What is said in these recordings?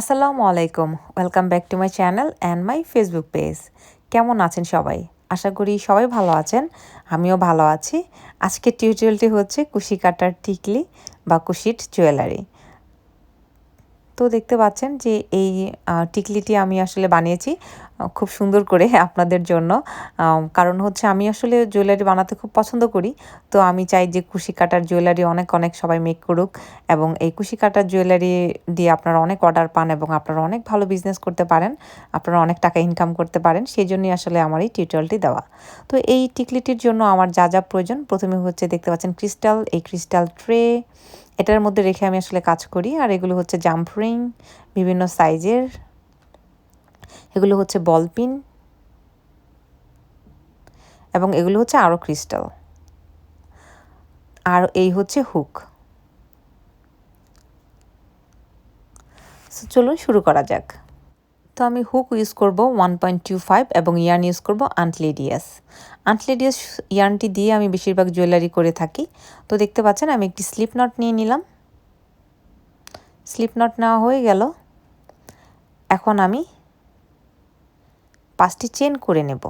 আসসালামু আলাইকুম, welcome back to my channel and my Facebook page. কেমন আছেন সবাই? আশা করি সবাই ভালো আছেন, আমিও ভালো আছি। আজকের টিউটোরিয়ালটি হচ্ছে কুশি কাটার টিকলি বা কুশির জুয়েলারি। তো দেখতে পাচ্ছেন যে এই টিকলিটি আমি আসলে বানিয়েছি খুব সুন্দর করে আপনাদের জন্য। কারণ হচ্ছে আমি আসলে জুয়েলারি বানাতে খুব পছন্দ করি। তো আমি চাই যে কুশি কাটার জুয়েলারি অনেক অনেক সবাই মেক করুক, এবং এই কুশি কাটার জুয়েলারি দিয়ে আপনারা অনেক অর্ডার পান এবং আপনারা অনেক ভালো বিজনেস করতে পারেন, আপনারা অনেক টাকা ইনকাম করতে পারেন। সেই জন্যই আসলে আমার এই টিউটোরিয়ালটি দেওয়া। তো এই টিকলিটির জন্য আমার যা যা প্রয়োজন, প্রথমে হচ্ছে দেখতে পাচ্ছেন ক্রিস্টাল, এই ক্রিস্টাল ট্রে এটার মধ্যে রেখে আমি আসলে কাজ করি। আর এগুলো হচ্ছে জাম্প রিং বিভিন্ন সাইজের, এগুলো হচ্ছে বল পিন, এবং এগুলো হচ্ছে আরও ক্রিস্টাল। আর এই হচ্ছে হুক। চলুন শুরু করা যাক। তো আমি হুক ইউজ করব 1.25 এবং ইয়ার্ন ইউজ করব আন্টলেডিয়াস। আন্টলেডিয়াস ইয়ার্নটি দিয়ে আমি বেশিরভাগ জুয়েলারি করে থাকি। তো দেখতে পাচ্ছেন আমি একটি স্লিপ নট নিয়ে নিলাম। স্লিপ নট নেওয়া হয়ে গেল। এখন আমি 5টি চেন করে নেব।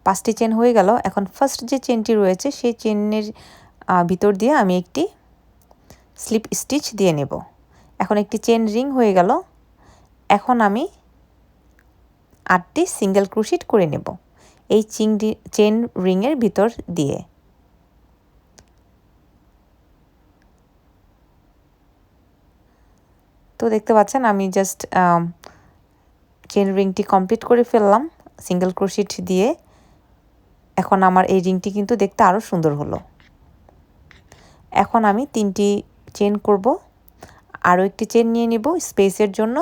পাঁচটি চেন হয়ে গেল। এখন ফার্স্ট যে চেনটি রয়েছে সেই চেনের ভিতর দিয়ে আমি একটি স্লিপ স্টিচ দিয়ে নেব। এখন একটি চেন রিং হয়ে গেল। এখন আমি 8টি সিঙ্গেল ক্রোশেট করে নেব এই চেন রিংয়ের ভিতর দিয়ে। তো দেখতে পাচ্ছেন আমি জাস্ট চেন রিংটি কমপ্লিট করে ফেললাম সিঙ্গেল ক্রোশেট দিয়ে। এখন আমার এই রিংটি কিন্তু দেখতে আরও সুন্দর হলো। এখন আমি 3টি চেন করব, আরও একটি চেন নিয়ে নেব স্পেসের জন্য।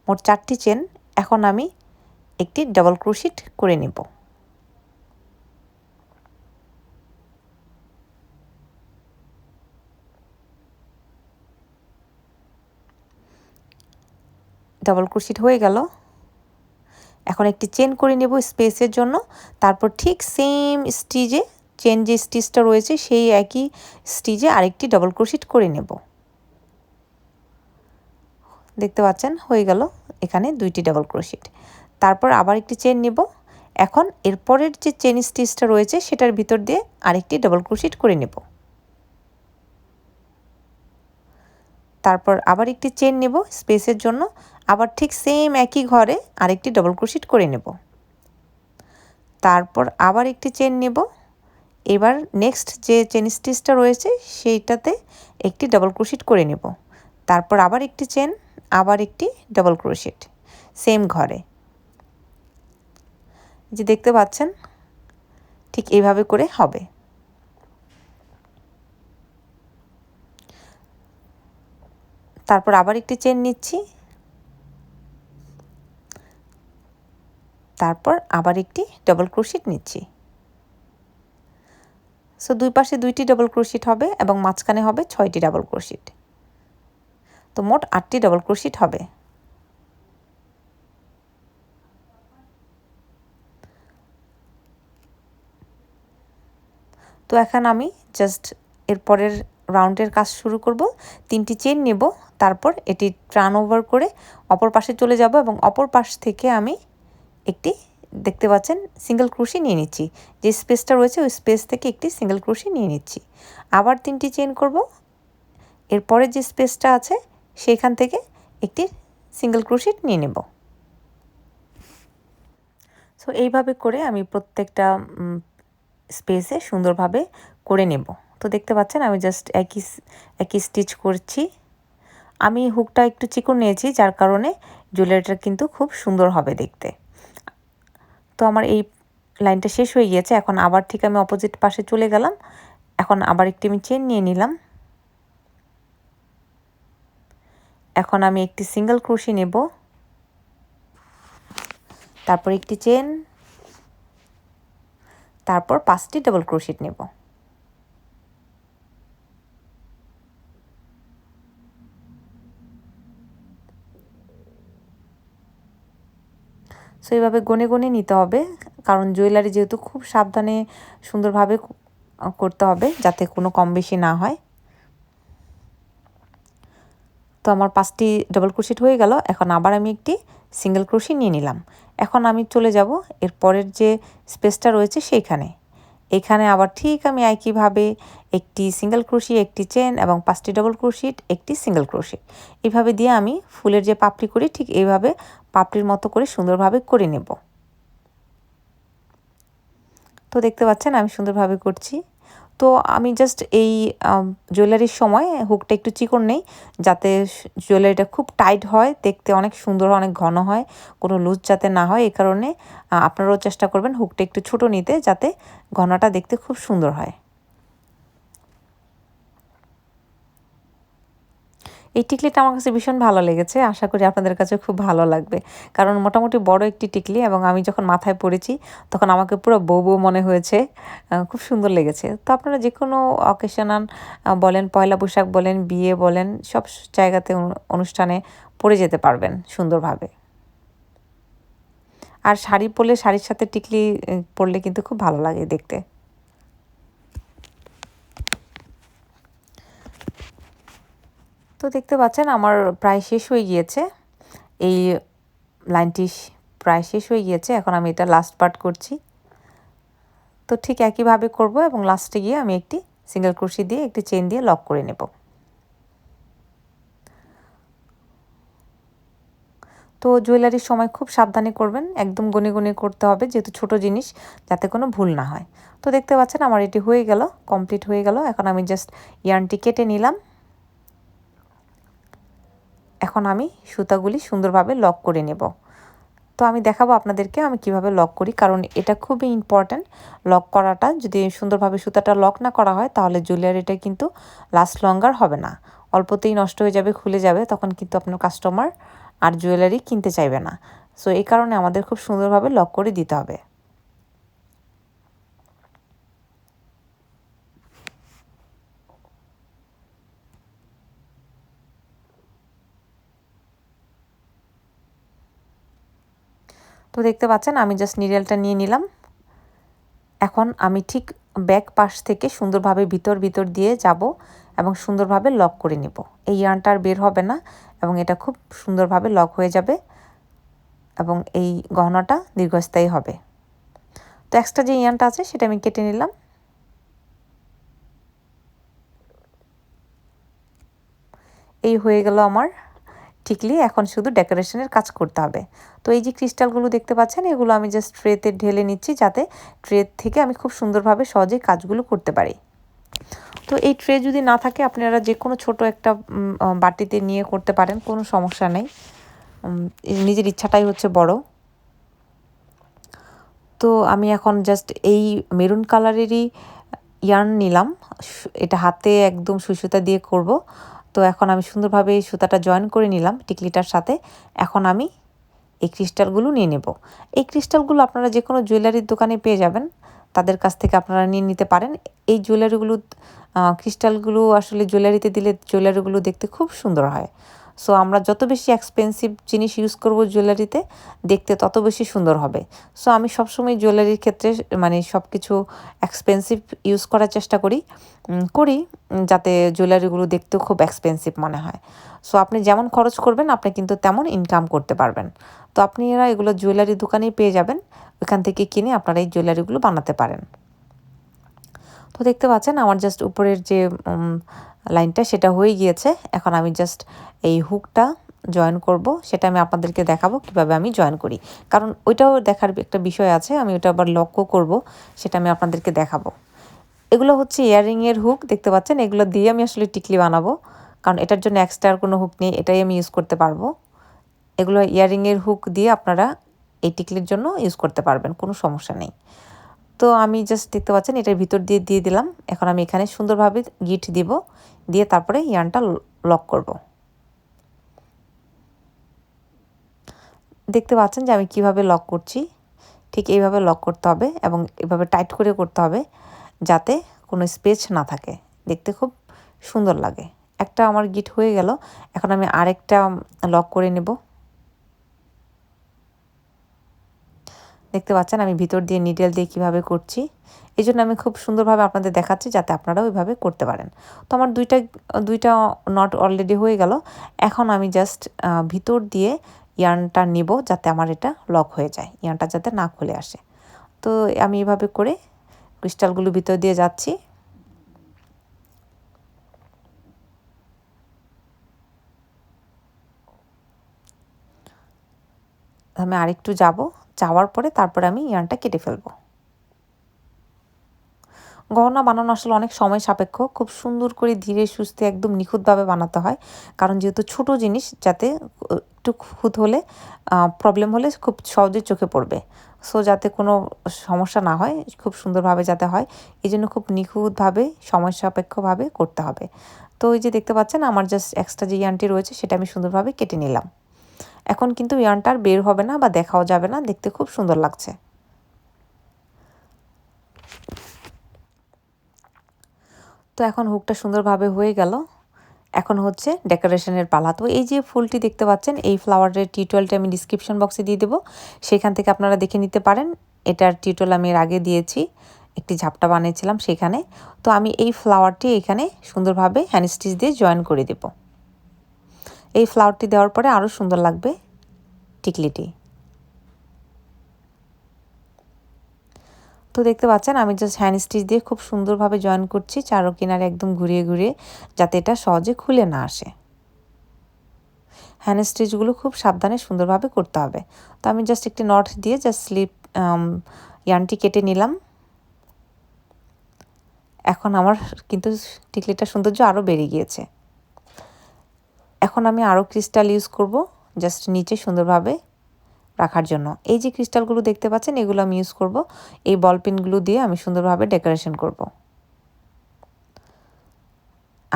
মোট 4টি চেন। এখন আমি একটি ডাবল ক্রোশেট করে নেব। ডাবল ক্রোশেট হয়ে গেল। এখন একটি চেন করে নেব স্পেসের জন্য। তারপর ঠিক সেম স্টিচে, চেন যে স্টিচটা রয়েছে সেই একই স্টিচে আরেকটি ডাবল ক্রোশেট করে নেব। দেখতে পাচ্ছেন হয়ে গেল এখানে 2টি ডাবল ক্রোশেট। তারপর আবার একটি চেন নেব। এখন এরপরের যে চেন স্টিচটা রয়েছে সেটার ভিতর দিয়ে আরেকটি ডাবল ক্রোশেট করে নেব। তারপর আবার একটি চেন নেব স্পেসের জন্য, আবার ঠিক সেম একই ঘরে আরেকটি ডাবল ক্রোশেট করে নেব। তারপর আবার একটি চেন নেব। এবার নেক্সট যে চেন স্টিচটা রয়েছে সেইটাতে একটি ডাবল ক্রোশেট করে নেব। তারপর আবার একটি চেন, আবার একটি ডাবল ক্রোশেট সেম ঘরে। যে দেখতে পাচ্ছেন ঠিক এইভাবে করে হবে। তারপর আবার একটি চেন নিচ্ছি, তারপর আবার একটি ডাবল ক্রোশেট নিচ্ছি। সো দুই পাশে 2টি ডাবল ক্রোশেট হবে এবং মাঝখানে হবে 6টি ডাবল ক্রোশেট। তো মোট 8টি ডাবল ক্রোশেট হবে। তো এখন আমি জাস্ট এরপরের রাউন্ডের কাজ শুরু করব। 3টি চেন নেব, তারপর এটি টার্ন ওভার করে অপর পাশে চলে যাব এবং অপর পাশ থেকে আমি একটি দেখতে পাচ্ছেন সিঙ্গেল ক্রোশে নিয়ে নিচ্ছি। যে স্পেসটা রয়েছে ওই স্পেস থেকে একটি সিঙ্গেল ক্রোশে নিয়ে নিচ্ছি। আবার 3টি চেন করব। এরপরে যে স্পেসটা আছে সেইখান থেকে একটি সিঙ্গেল ক্রোশেট নিয়ে নেব। সো এইভাবে করে আমি প্রত্যেকটা স্পেসে সুন্দরভাবে করে নেব। তো দেখতে পাচ্ছেন আমি জাস্ট একই স্টিচ করছি। আমি হুকটা একটু চিকন নিয়েছি যার কারণে জুয়েলারিটা কিন্তু খুব সুন্দর হবে দেখতে। তো আমার এই লাইনটা শেষ হয়ে গিয়েছে। এখন আবার ঠিক আমি অপোজিট পাশে চলে গেলাম। এখন আবার একটি আমি চেন নিয়ে নিলাম। এখন আমি একটি সিঙ্গেল ক্রোশে নেব, তারপর একটি চেন, তারপর 5টি ডাবল ক্রোশেট নেব। সো এইভাবে গনে গনে নিতে হবে, কারণ জুয়েলারি যেহেতু খুব সাবধানে সুন্দরভাবে করতে হবে যাতে কোনো কম বেশি না হয়। তো আমার 5টি ডাবল ক্রোশেট হয়ে গেল। এখন আবার আমি একটি সিঙ্গেল ক্রোশি নিয়ে নিলাম। এখন আমি চলে যাব এর পরের যে স্পেসটা রয়েছে সেইখানে। এখানে আবার ঠিক আমি একইভাবে একটি সিঙ্গেল ক্রোশি, একটি চেন এবং 5টি ডাবল ক্রোশেট, একটি সিঙ্গেল ক্রোশি এইভাবে দিয়ে আমি ফুলের যে পাপড়ি করি ঠিক এইভাবে পাপড়ির মতো করে সুন্দরভাবে করে নেব। তো দেখতে পাচ্ছেন আমি সুন্দরভাবে করছি। তো আমি জাস্ট এই জুয়েলারির সময় হুকটা একটু চিকন নেই, যাতে জুয়েলারিটা খুব টাইট হয়, দেখতে অনেক সুন্দর, অনেক ঘন হয়, কোনো লুজ যাতে না হয়। এই কারণে আপনারাও চেষ্টা করবেন হুকটা একটু ছোট নিতে, যাতে ঘনটা দেখতে খুব সুন্দর হয়। এই টিকলিটা আমার কাছে ভীষণ ভালো লেগেছে, আশা করি আপনাদের কাছে খুব ভালো লাগবে। কারণ মোটামুটি বড় একটি টিকলি এবং আমি যখন মাথায় পরেছি তখন আমাকে পুরো বউ বউ মনে হয়েছে, খুব সুন্দর লেগেছে। তো আপনারা যে কোনো অকেশনাল বলেন, পয়লা বৈশাখ বলেন, বিয়ে বলেন, সব জায়গাতে অনুষ্ঠানে পরে যেতে পারবেন সুন্দরভাবে। আর শাড়ি পরলে শাড়ির সাথে টিকলি পরলে কিন্তু খুব ভালো লাগে দেখতে। তো দেখতে পাচ্ছেন আমার প্রায় শেষ হয়ে গিয়েছে, এই লাইনটি প্রায় শেষ হয়ে গিয়েছে। এখন আমি এটা লাস্ট পার্ট করছি। তো ঠিক একইভাবে করব এবং লাস্টে গিয়ে আমি একটি সিঙ্গেল ক্রোশি দিয়ে একটি চেন দিয়ে লক করে নেব। তো জুয়েলারির সময় খুব সাবধানে করবেন, একদম গনে গনে করতে হবে, যেহেতু ছোট জিনিস, যাতে কোনো ভুল না হয়। তো দেখতে পাচ্ছেন আমার এটি হয়ে গেল, কমপ্লিট হয়ে গেল। এখন আমি জাস্ট ইয়ার্নটি কেটে নিলাম। এখন আমি সুতাগুলি সুন্দরভাবে লক করে নেব। তো আমি দেখাবো আপনাদেরকে আমি কিভাবে লক করি, কারণ এটা খুবই ইম্পর্ট্যান্ট লক করাটা। যদি সুন্দরভাবে সুতাটা লক না করা হয় তাহলে জুয়েলারিটা কিন্তু লাস্ট লঙ্গার হবে না, অল্পতেই নষ্ট হয়ে যাবে, খুলে যাবে, তখন কিন্তু আপনার কাস্টমার আর জুয়েলারি কিনতে চাইবে না। সো এই কারণে আমাদের খুব সুন্দরভাবে লক করে দিতে হবে। তো দেখতে পাচ্ছেন আমি জাস্ট নিডেলটা নিয়ে নিলাম। এখন আমি ঠিক ব্যাক পাশ থেকে সুন্দরভাবে ভিতর ভিতর দিয়ে যাব এবং সুন্দরভাবে লক করে নেব। এই ইয়ার্নটা আর বের হবে না এবং এটা খুব সুন্দরভাবে লক হয়ে যাবে এবং এই গহনাটা দীর্ঘস্থায়ী হবে। তো এক্সট্রা যে ইয়ার্নটা আছে সেটা আমি কেটে নিলাম। এই হয়ে গেল আমার টিকলি। এখন শুধু ডেকোরেশনের কাজ করতে হবে। তো এই যে ক্রিস্টালগুলো দেখতে পাচ্ছেন, এগুলো আমি জাস্ট ট্রেতে ঢেলে নিচ্ছি, যাতে ট্রে থেকে আমি খুব সুন্দরভাবে সহজেই কাজগুলো করতে পারি। তো এই ট্রে যদি না থাকে আপনারা যে কোনো ছোট একটা বাটিতে নিয়ে করতে পারেন, কোনো সমস্যা নেই, নিজের ইচ্ছাটাই হচ্ছে বড়। তো আমি এখন জাস্ট এই মেরুন কালারেরই ইয়ার্ন নিলাম, এটা হাতে একদম সুই সুতা দিয়ে করব। তো এখন আমি সুন্দরভাবে এই সুতাটা জয়েন করে নিলাম টিকলিটার সাথে। এখন আমি এই ক্রিস্টালগুলো নিয়ে নেব। এই ক্রিস্টালগুলো আপনারা যে কোনো জুয়েলারির দোকানে পেয়ে যাবেন, তাদের কাছ থেকে আপনারা নিয়ে নিতে পারেন। এই জুয়েলারিগুলো ক্রিস্টালগুলো আসলে জুয়েলারিতে দিলে জুয়েলারিগুলো দেখতে খুব সুন্দর হয়। সো আমরা যত বেশি এক্সপেন্সিভ জিনিস ইউজ করব জুয়েলারিতে, দেখতে তত বেশি সুন্দর হবে। সো আমি সবসময় জুয়েলারির ক্ষেত্রে মানে সব কিছু এক্সপেন্সিভ ইউজ করার চেষ্টা করি যাতে জুয়েলারিগুলো দেখতেও খুব এক্সপেন্সিভ মনে হয়। সো আপনি যেমন খরচ করবেন আপনি কিন্তু তেমন ইনকাম করতে পারবেন। তো আপনারা এগুলো জুয়েলারি দোকানেই পেয়ে যাবেন, ওইখান থেকে কিনে আপনারা এই জুয়েলারিগুলো বানাতে পারেন। তো দেখতে পাচ্ছেন আমার জাস্ট উপরের যে লাইনটা সেটা হয়ে গিয়েছে। এখন আমি জাস্ট এই হুকটা জয়েন করব, সেটা আমি আপনাদেরকে দেখাবো কিভাবে আমি জয়েন করি, কারণ ওইটাও দেখার একটা বিষয় আছে, আমি ওটা আবার লকও করব, সেটা আমি আপনাদেরকে দেখাবো। এগুলো হচ্ছে ইয়াররিংয়ের হুক, দেখতে পাচ্ছেন, এগুলো দিয়ে আমি আসলে টিকলি বানাবো, কারণ এটার জন্য এক্সট্রা আর কোনো হুক নেই, এটাই আমি ইউজ করতে পারবো। এগুলো ইয়াররিংয়ের হুক দিয়ে আপনারা এই টিকলির জন্য ইউজ করতে পারবেন, কোনো সমস্যা নেই। তো আমি জাস্ট দেখতে পাচ্ছেন এটার ভিতর দিয়ে দিয়ে দিলাম। এখন আমি এখানে সুন্দরভাবে গিট দিব, দিয়ে তারপরে ইয়ার্নটা লক করব। দেখতে পাচ্ছেন যে আমি কিভাবে লক করছি, ঠিক এইভাবে লক করতে হবে এবং এভাবে টাইট করে করতে হবে, যাতে কোনো স্পেস না থাকে, দেখতে খুব সুন্দর লাগে। একটা আমার গিট হয়ে গেল, এখন আমি আরেকটা লক করে নেব। দেখতে পাচ্ছেন আমি ভিতর দিয়ে নিডেল দিয়ে কীভাবে করছি। এই জন্য আমি খুব সুন্দরভাবে আপনাদের দেখাচ্ছি যাতে আপনারাও ওইভাবে করতে পারেন। তো আমার দুইটা নট অলরেডি হয়ে গেল। এখন আমি জাস্ট ভিতর দিয়ে ইয়ার্নটা নিব যাতে আমার এটা লক হয়ে যায়, ইয়ার্নটা যাতে না খুলে আসে। তো আমি এভাবে করে ক্রিস্টালগুলো ভিতর দিয়ে যাচ্ছি। আমি আরেকটু যাব, যাওয়ার পরে তারপরে আমি ইয়ার্নটা কেটে ফেলবো। গহনা বানানো আসলে অনেক সময় সাপেক্ষ, খুব সুন্দর করে ধীরে সুস্থে একদম নিখুঁতভাবে বানাতে হয়, কারণ যেহেতু ছোট জিনিস, যাতে একটু খুঁত হলে প্রবলেম হলে খুব সহজে চোখে পড়বে। সো যাতে কোনো সমস্যা না হয়, খুব সুন্দরভাবে যাতে হয়, এই জন্য খুব নিখুঁতভাবে সময় সাপেক্ষভাবে করতে হবে। তো এই যে দেখতে পাচ্ছেন আমার জাস্ট এক্সট্রা যে ইয়ার্নটি রয়েছে সেটা আমি সুন্দরভাবে কেটে নিলাম। এখন কিন্তু ইয়ার্নটা আর বের হবে না বা দেখাও যাবে না, দেখতে খুব সুন্দর লাগছে। তো এখন হুকটা সুন্দরভাবে হয়ে গেল। এখন হচ্ছে ডেকোরেশনের পালা। তো এই যে ফুলটি দেখতে পাচ্ছেন, এই ফ্লাওয়ারের টিউটোরিয়ালটা আমি ডিসক্রিপশন বক্সে দিয়ে দেবো, সেখান থেকে আপনারা দেখে নিতে পারেন। এটার টিউটোরিয়াল আমি এর আগে দিয়েছি, একটি ঝাপটা বানিয়েছিলাম সেখানে। তো আমি এই ফ্লাওয়ারটি এখানে সুন্দরভাবে হ্যান্ড স্টিচ দিয়ে জয়েন করে দেব। এই ফ্লাওয়ারটি দেওয়ার পরে আরও সুন্দর লাগবে টিকলিটি। তো দেখতে পাচ্ছেন আমি জাস্ট হ্যান্ড স্টিচ দিয়ে খুব সুন্দরভাবে জয়েন করছি, চারো কিনারে একদম ঘুরিয়ে ঘুরিয়ে, যাতে এটা সহজে খুলে না আসে। হ্যান্ড স্টিচগুলো খুব সাবধানে সুন্দরভাবে করতে হবে। তো আমি জাস্ট একটি নট দিয়ে জাস্ট স্লিপ ইয়ার্নটি কেটে নিলাম। এখন আমার কিন্তু টিকলিটার সৌন্দর্য আরও বেড়ে গিয়েছে। এখন আমি আরও ক্রিস্টাল ইউজ করব জাস্ট নিচে সুন্দরভাবে রাখার জন্য। এই যে ক্রিস্টালগুলো দেখতে পাচ্ছেন, এগুলো আমি ইউজ করব। এই বল পেনগুলো দিয়ে আমি সুন্দরভাবে ডেকোরেশন করব।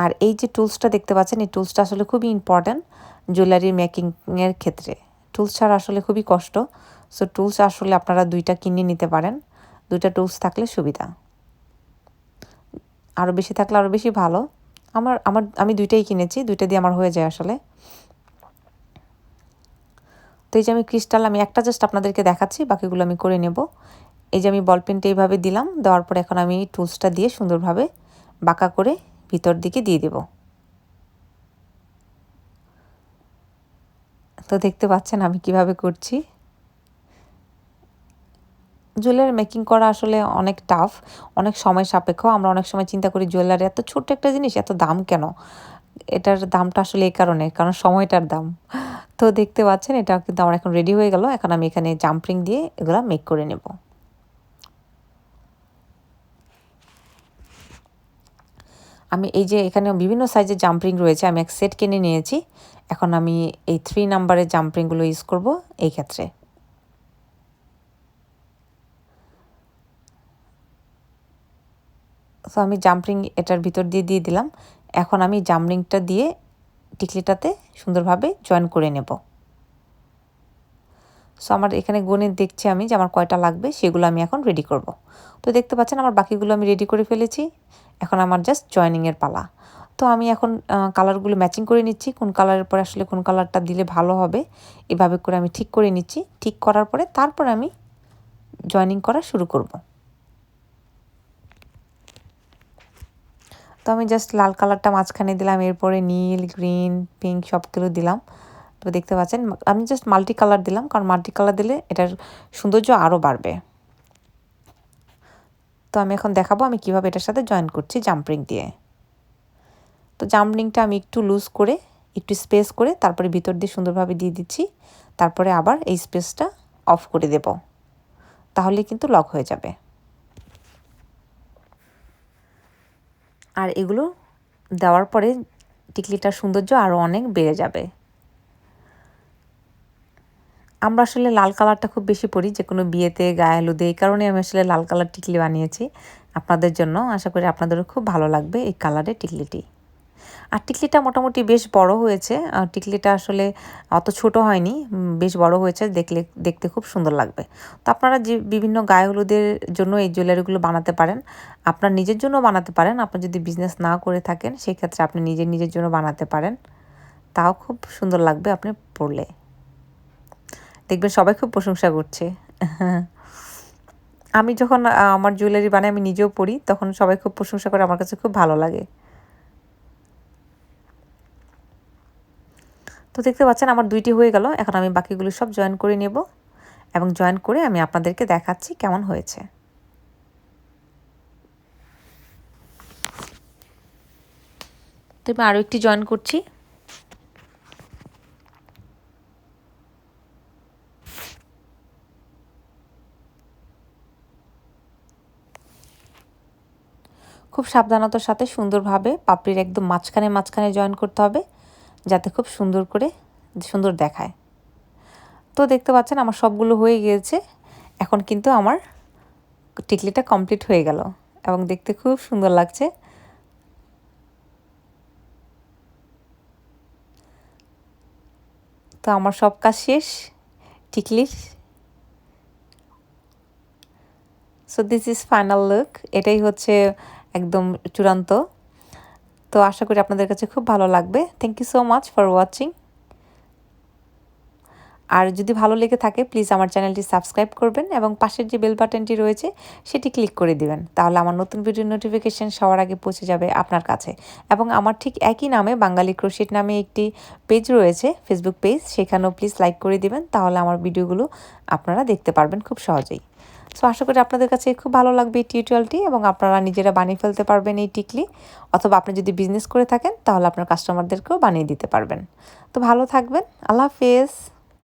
আর এই যে টুলসটা দেখতে পাচ্ছেন, এই টুলসটা আসলে খুবই ইম্পর্ট্যান্ট জুয়েলারি মেকিংয়ের ক্ষেত্রে। টুলস ছাড়া আসলে খুবই কষ্ট। সো টুলস আসলে আপনারা দুইটা কিনে নিতে পারেন, দুইটা টুলস থাকলে সুবিধা। আরও বেশি থাকলে আরও বেশি ভালো। আমি দুইটাই কিনেছি, দুইটা দিয়ে আমার হয়ে যায় আসলে। তো এই যে আমি ক্রিস্টাল আমি একটা জাস্ট আপনাদেরকে দেখাচ্ছি, বাকিগুলো আমি করে নেব। এই যে আমি বল পেনটা এইভাবে দিলাম, দেওয়ার পরে এখন আমি এই টুলসটা দিয়ে সুন্দরভাবে বাঁকা করে ভিতর দিকে দিয়ে দেব। তো দেখতে পাচ্ছেন আমি কিভাবে করছি। জুয়েলারি মেকিং করা আসলে অনেক টাফ, অনেক সময় সাপেক্ষ। আমরা অনেক সময় চিন্তা করি জুয়েলারি এত ছোট্ট একটা জিনিস, এত দাম কেন? এটার দামটা আসলে এই কারণ সময়টার দাম। তো দেখতে পাচ্ছেন এটা কিন্তু আমার এখন রেডি হয়ে গেল। এখন আমি এখানে জাম্পরিং দিয়ে এগুলা মেক করে নেব। আমি এই যে এখানে বিভিন্ন সাইজের জাম্পরিং রয়েছে, আমি এক সেট কিনে নিয়েছি। এখন আমি এই 3 নাম্বারের জাম্পরিংগুলো ইউজ করব এই ক্ষেত্রে। তো আমি জাম্পরিং এটার ভিতর দিয়ে দিলাম। এখন আমি জাম্পরিংটা দিয়ে টিকলিটাতে সুন্দরভাবে জয়েন করে নেব। সো আমার এখানে গুনে দেখছি আমি যে আমার কয়টা লাগবে, সেগুলো আমি এখন রেডি করব। তো দেখতে পাচ্ছেন আমার বাকিগুলো আমি রেডি করে ফেলেছি। এখন আমার জাস্ট জয়েনিংয়ের পালা। তো আমি এখন কালারগুলো ম্যাচিং করে নিচ্ছি, কোন কালারের পরে আসলে কোন কালারটা দিলে ভালো হবে, এভাবে করে আমি ঠিক করে নিচ্ছি। ঠিক করার পরে তারপর আমি জয়েনিং করা শুরু করব। তো আমি জাস্ট লাল কালারটা মাঝখানে দিলাম, এরপরে নীল, গ্রিন, পিঙ্ক সবগুলো দিলাম। তো দেখতে পাচ্ছেন আমি জাস্ট মাল্টি কালার দিলাম, কারণ মাল্টি কালার দিলে এটার সৌন্দর্য আরও বাড়বে। তো আমি এখন দেখাবো আমি কিভাবে এটার সাথে জয়েন করছি জাম্পরিং দিয়ে। তো জাম্পরিংটা আমি একটু লুজ করে, একটু স্পেস করে তারপরে ভিতর দিয়ে সুন্দরভাবে দিয়ে দিচ্ছি। তারপরে আবার এই স্পেসটা অফ করে দেব, তাহলে কিন্তু লক হয়ে যাবে। আর এগুলো দেওয়ার পরে টিকলিটার সৌন্দর্য আরও অনেক বেড়ে যাবে। আমরা আসলে লাল কালারটা খুব বেশি পরি যে কোনো বিয়েতে, গায়ে হলুদে, এই কারণে আমি আসলে লাল কালার টিকলি বানিয়েছি আপনাদের জন্য। আশা করি আপনাদেরও খুব ভালো লাগবে এই কালারের টিকলিটি। আর টিকলিটা মোটামুটি বেশ বড় হয়েছে, টিকলিটা আসলে অত ছোট হয়নি, বেশ বড় হয়েছে, দেখতে খুব সুন্দর লাগবে। তো আপনারা যে বিভিন্ন গায়ে হলুদের জন্য এই জুয়েলারিগুলো বানাতে পারেন, আপনার নিজের জন্য বানাতে পারেন। আপনি যদি বিজনেস না করে থাকেন সেক্ষেত্রে আপনি নিজের জন্য বানাতে পারেন, তাও খুব সুন্দর লাগবে আপনি পরলে। দেখবেন সবাই খুব প্রশংসা করছে। আমি যখন আমার জুয়েলারি বানাই আমি নিজেও পরি, তখন সবাই খুব প্রশংসা করে, আমার কাছে খুব ভালো লাগে। তো দেখতে পাচ্ছেন আমার 2টি হয়ে গেল। এখন আমি বাকিগুলো সব জয়েন করে নেব এবং জয়েন করে আমি আপনাদেরকে দেখাচ্ছি কেমন হয়েছে। তো আমি আরও একটি জয়েন করছি। খুব সাবধানতার সাথে সুন্দরভাবে পাপড়ির একদম মাঝখানে মাঝখানে জয়েন করতে হবে, যাতে খুব সুন্দর দেখায়। তো দেখতে পাচ্ছেন আমার সবগুলো হয়ে গিয়েছে। এখন কিন্তু আমার টিকলিটা কমপ্লিট হয়ে গেল এবং দেখতে খুব সুন্দর লাগছে। তো আমার সব কাজ শেষ টিকলির। So this is final look. এটাই হচ্ছে একদম চূড়ান্ত। তো আশা করি আপনাদের কাছে খুব ভালো লাগবে। Thank you so much for watching. আর যদি ভালো লেগে থাকে প্লিজ আমার চ্যানেলটি সাবস্ক্রাইব করবেন এবং পাশের যে বেল বাটনটি রয়েছে সেটি ক্লিক করে দিবেন, তাহলে আমার নতুন ভিডিওর নোটিফিকেশন সবার আগে পৌঁছে যাবে আপনার কাছে। এবং আমার ঠিক একই নামে বাঙালি ক্রোশেট নামে একটি পেজ রয়েছে, ফেসবুক পেজ, সেখানেও প্লিজ লাইক করে দিবেন, তাহলে আমার ভিডিওগুলো আপনারা দেখতে পারবেন খুব সহজেই। সো আশা করি আপনাদের কাছে খুব ভালো লাগবে এই টিউটোরিয়ালটি এবং আপনারা নিজেরা বানিয়ে ফেলতে পারবেন এই টিকলি, অথবা আপনি যদি বিজনেস করে থাকেন তাহলে আপনার কাস্টমারদেরকেও বানিয়ে দিতে পারবেন। তো ভালো থাকবেন। আল্লাহ হাফেজ।